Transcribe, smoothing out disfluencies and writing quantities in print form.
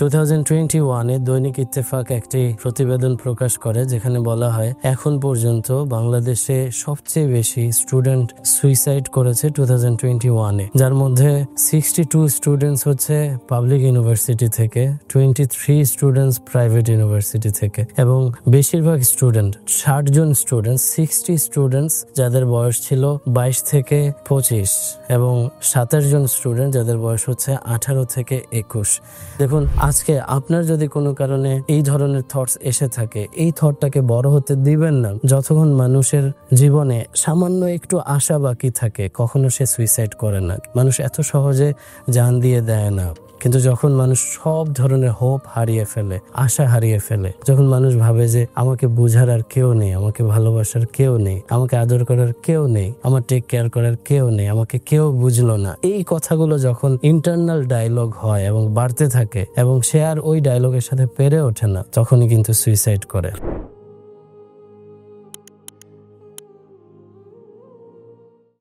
2021-এ দৈনিক ইত্তেফাক একটি প্রতিবেদন প্রকাশ করে, যেখানে বলা হয় এখন পর্যন্ত বাংলাদেশে সবচেয়ে বেশি স্টুডেন্ট সুইসাইড করেছে 2021-এ, যার মধ্যে 62 স্টুডেন্টস হচ্ছে পাবলিক ইউনিভার্সিটি থেকে, 23 স্টুডেন্টস প্রাইভেট ইউনিভার্সিটি থেকে, এবং বেশিরভাগ স্টুডেন্ট 60 জন স্টুডেন্টস 60 স্টুডেন্টস যাদের বয়স ছিল 22 থেকে 25 এবং 27 জন স্টুডেন্ট যাদের বয়স হচ্ছে 18 থেকে 21। দেখুন, আজকে আপনার যদি কোনো কারণে এই ধরনের থটস এসে থাকে, এই থটটাকে বড় হতে দিবেন না। যতক্ষণ মানুষের জীবনে সামান্য একটু আশা বাকি থাকে, কখনো সে সুইসাইড করে না। মানুষ এত সহজে জান দিয়ে দেয় না। কিন্তু যখন মানুষ সব ধরনের হোপ হারিয়ে ফেলে, আশা হারিয়ে ফেলে, যখন মানুষ ভাবে যে আমাকে বোঝার আর কেউ নেই, আমাকে ভালোবাসার কেউ নেই, আমাকে আদর করার কেউ নেই, আমার টেক কেয়ার করার কেউ নেই, আমাকে কেউ বুঝলো না, এই কথাগুলো যখন ইন্টারনাল ডায়লগ হয় এবং বাড়তে থাকে এবং সে আর ওই ডায়লগের সাথে পেরে ওঠে না, তখনই কিন্তু সুইসাইড করে।